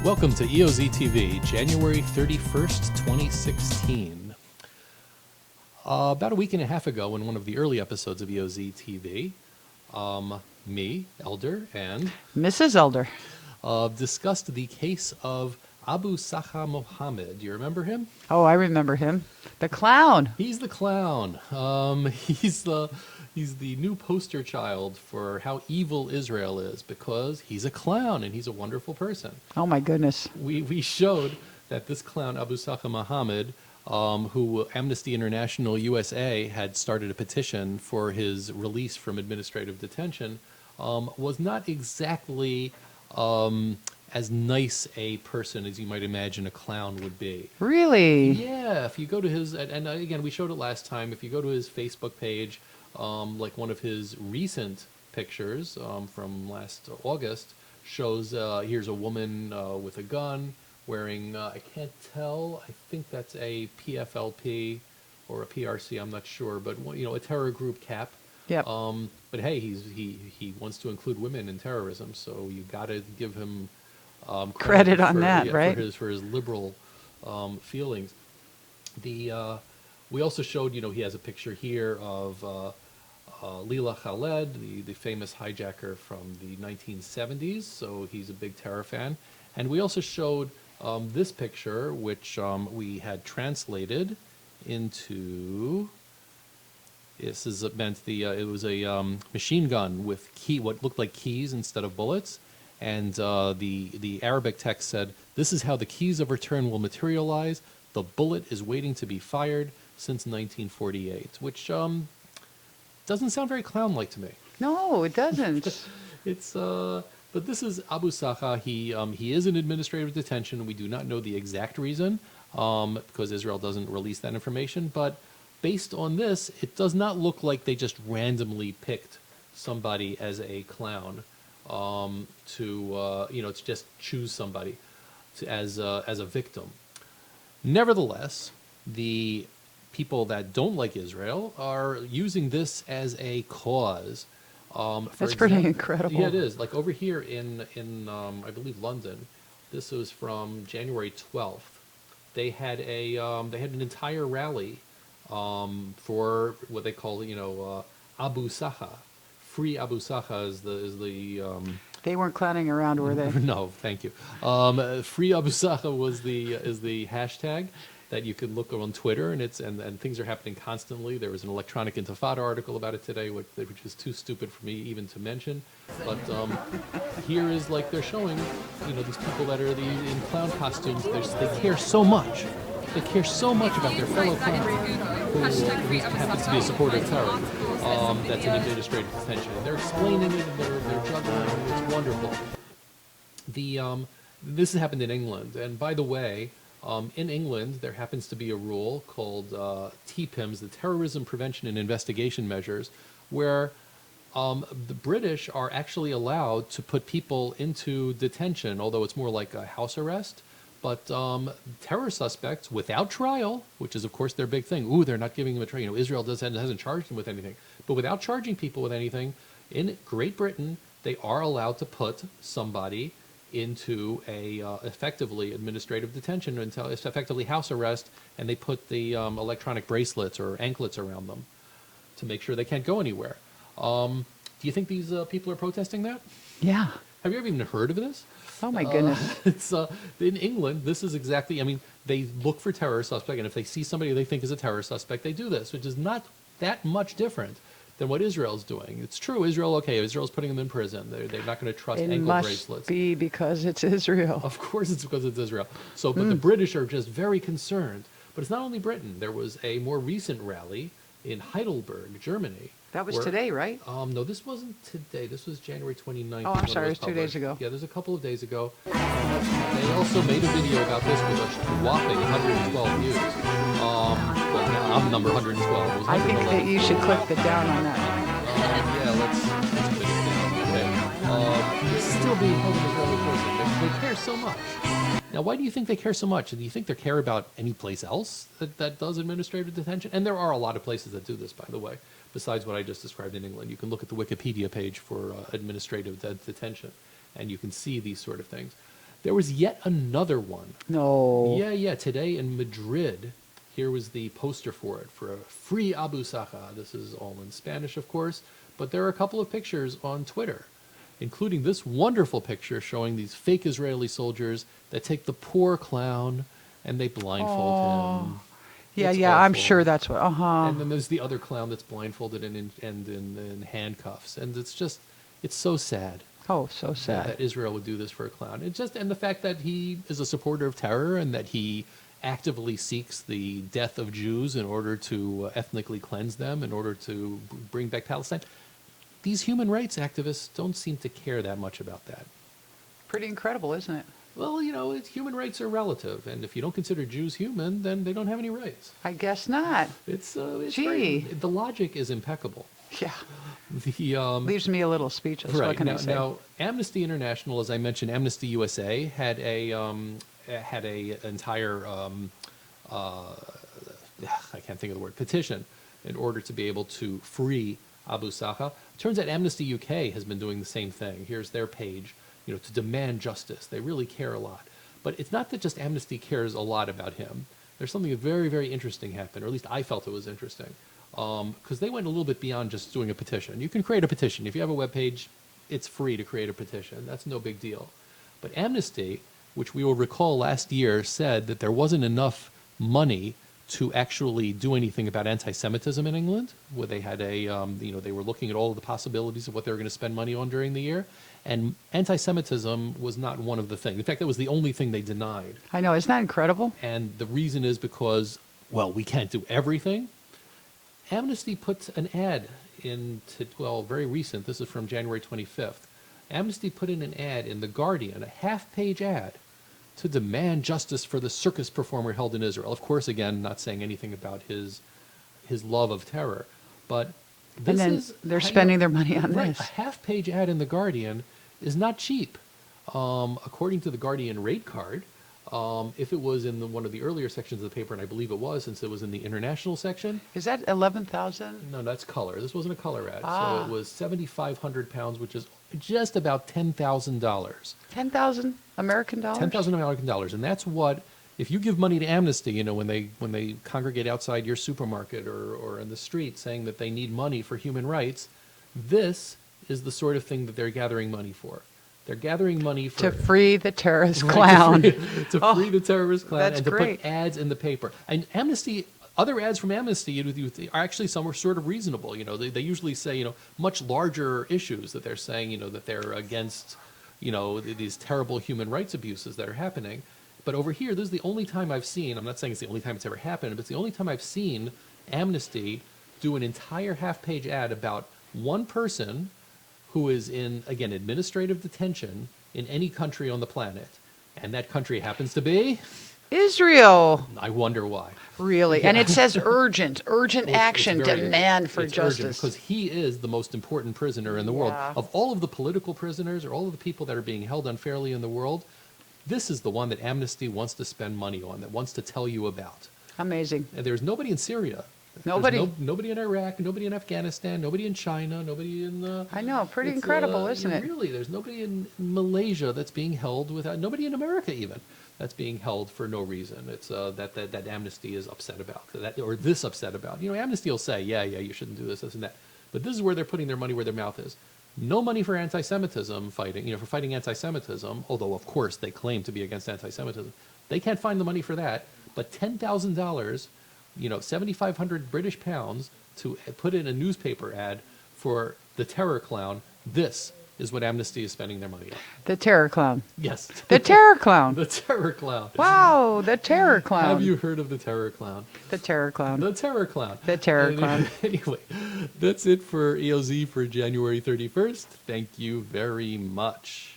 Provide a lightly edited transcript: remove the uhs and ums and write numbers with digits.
Welcome to EOZ TV, January 31st, 2016. About a week and a half ago, in one of the early episodes of EOZ TV, me, Elder, and Mrs. Elder discussed the case of Abu Saha Mohammed. Do you remember him? Oh, I remember him. The clown. He's the clown. He's the new poster child for how evil Israel is because he's a clown and he's a wonderful person. Oh, my goodness. We showed that this clown, Abu Saha Mohammed, who Amnesty International USA had started a petition for his release from administrative detention, was not exactly as nice a person as you might imagine a clown would be. Really? Yeah, if you go to his, and again, we showed it last time, if you go to his Facebook page, like one of his recent pictures from last August shows here's a woman with a gun wearing, I can't tell, I think that's a PFLP or a PRC, I'm not sure, but you know, a terror group cap. Yep. But hey, he wants to include women in terrorism, so you got to give him credit on for, that, yeah, right? For his liberal feelings. We also showed, you know, he has a picture here of Leila Khaled, the famous hijacker from the 1970s, so he's a big terror fan. And we also showed this picture, which we had translated into. This is meant it was a machine gun with what looked like keys instead of bullets, and the Arabic text said, "This is how the keys of return will materialize. The bullet is waiting to be fired since 1948," which doesn't sound very clown-like to me. No, it doesn't. It's but this is Abu Saha. He is in administrative detention. We do not know the exact reason because Israel doesn't release that information. But based on this, it does not look like they just randomly picked somebody as a clown to just choose somebody as a victim. Nevertheless, the people that don't like Israel are using this as a cause. That's pretty incredible. Yeah, it is. Like over here in I believe London, this was from January 12th. They had an entire rally for what they call Abu Saha. Free Abu Saha is the They weren't clowning around, were they? No, thank you. Free Abu Saha is the hashtag that you can look on Twitter, and things are happening constantly. There was an Electronic Intifada article about it today, which is too stupid for me even to mention. But here is like they're showing, these people that are in clown costumes. They care so much. They care so much about their fellow clown who happens to be a supporter of terror. That's in administrative detention. And they're explaining it, and they're juggling it. It's wonderful. This has happened in England, and by the way, in England, there happens to be a rule called TPIMs, the Terrorism Prevention and Investigation Measures, where the British are actually allowed to put people into detention, although it's more like a house arrest. But terror suspects without trial, which is, of course, their big thing. Ooh, they're not giving them a trial. Israel hasn't charged them with anything. But without charging people with anything, in Great Britain, they are allowed to put somebody into a effectively administrative detention, until it's effectively house arrest, and they put the electronic bracelets or anklets around them to make sure they can't go anywhere. Do you think these people are protesting that? Yeah. Have you ever even heard of this? Oh, my goodness. It's in England, this is exactly, they look for terror suspect, and if they see somebody they think is a terror suspect, they do this, which is not that much different than what Israel's doing. It's true, Israel's putting them in prison. They're not going to trust ankle bracelets. It must be because it's Israel. Of course it's because it's Israel. But the British are just very concerned. But it's not only Britain. There was a more recent rally in Heidelberg, Germany. That was today, right? No, this wasn't today. This was January 29th. Oh, I'm sorry, it was 2 days ago. Yeah, there's a couple of days ago. They also made a video about this with a whopping 112 views. Well, now I'm number 112. I think that you should click the down on that. Yeah, let's click it down. Okay. Still being held as an Israeli person. They care so much. Now, why do you think they care so much? Do you think they care about any place else that does administrative detention? And there are a lot of places that do this, by the way, besides what I just described in England. You can look at the Wikipedia page for administrative detention, and you can see these sort of things. There was yet another one. No. Yeah. Today in Madrid, here was the poster for it, for a free Abu Saha. This is all in Spanish, of course, but there are a couple of pictures on Twitter, including this wonderful picture showing these fake Israeli soldiers that take the poor clown and they blindfold him. Yeah, It's I'm awful. sure that's what. And then there's the other clown that's blindfolded and in handcuffs. And it's so sad. Oh, so sad. That Israel would do this for a clown. And the fact that he is a supporter of terror and that he actively seeks the death of Jews in order to ethnically cleanse them, in order to bring back Palestine. These human rights activists don't seem to care that much about that. Pretty incredible, isn't it? Well, human rights are relative, and if you don't consider Jews human, then they don't have any rights. I guess not. It's Gee. the logic is impeccable. Yeah. The Leaves me a little speechless. right What can now, I say? now, Amnesty International, as I mentioned, Amnesty USA had a entire I can't think of the word, petition in order to be able to free Abu Saha. Turns out Amnesty UK has been doing the same thing. Here's their page, to demand justice. They really care a lot. But it's not that just Amnesty cares a lot about him. There's something very, very interesting happened, or at least I felt it was interesting, because they went a little bit beyond just doing a petition. You can create a petition. If you have a web page, it's free to create a petition. That's no big deal. But Amnesty, which we will recall last year, said that there wasn't enough money to actually do anything about anti-Semitism in England, where they had they were looking at all of the possibilities of what they were going to spend money on during the year, and anti-Semitism was not one of the things. In fact, that was the only thing they denied. I know. Isn't that incredible? And the reason is because, well, we can't do everything. Amnesty put an ad very recent, this is from January 25th. Amnesty put in an ad in The Guardian, a half-page ad, to demand justice for the circus performer held in Israel. Of course, again, not saying anything about his love of terror, but this And then is they're spending their money on right, this. A half-page ad in The Guardian is not cheap. According to the Guardian rate card, if it was in one of the earlier sections of the paper, and I believe it was, since it was in the international section. Is that 11,000? No, that's color. This wasn't a color ad. Ah. So it was 7,500 pounds, which is just about $10,000. 10,000 American dollars? 10,000 American dollars, and that's what, if you give money to Amnesty, when they congregate outside your supermarket or in the street saying that they need money for human rights, this is the sort of thing that they're gathering money for. They're gathering money for To free the terrorist right, clown. to free the terrorist clown that's and to great. put ads in the paper. And Amnesty, other ads from Amnesty are actually some are sort of reasonable. They usually say much larger issues that they're saying that they're against these terrible human rights abuses that are happening. But over here, this is the only time I've seen, I'm not saying it's the only time it's ever happened, but it's the only time I've seen Amnesty do an entire half-page ad about one person who is in, again, administrative detention in any country on the planet. And that country happens to be? Israel. I wonder why. Really? Yeah. And it says urgent Well, it's action, very- demand for it's justice. urgent because he is the most important prisoner in the world. Yeah. Of all of the political prisoners or all of the people that are being held unfairly in the world, this is the one that Amnesty wants to spend money on, that wants to tell you about. Amazing. And there's nobody in Syria. Nobody. There's nobody in Iraq, nobody in Afghanistan, nobody in China, nobody in... I know. Pretty it's, incredible, isn't it? Really, there's nobody in Malaysia that's being held without... Nobody in America even that's being held for no reason. It's that Amnesty is upset about, or this upset about. Amnesty will say, yeah, you shouldn't do this and that. But this is where they're putting their money where their mouth is. No money for anti-Semitism fighting, for fighting anti-Semitism, although, of course, they claim to be against anti-Semitism. They can't find the money for that, but $10,000, 7,500 British pounds to put in a newspaper ad for the terror clown, this is what Amnesty is spending their money on. The terror clown. Yes. The terror clown. The terror clown. Wow, the terror clown. Have you heard of the terror clown? The terror clown. The terror clown. The terror clown. Anyway, that's it for EOZ for January 31st. Thank you very much.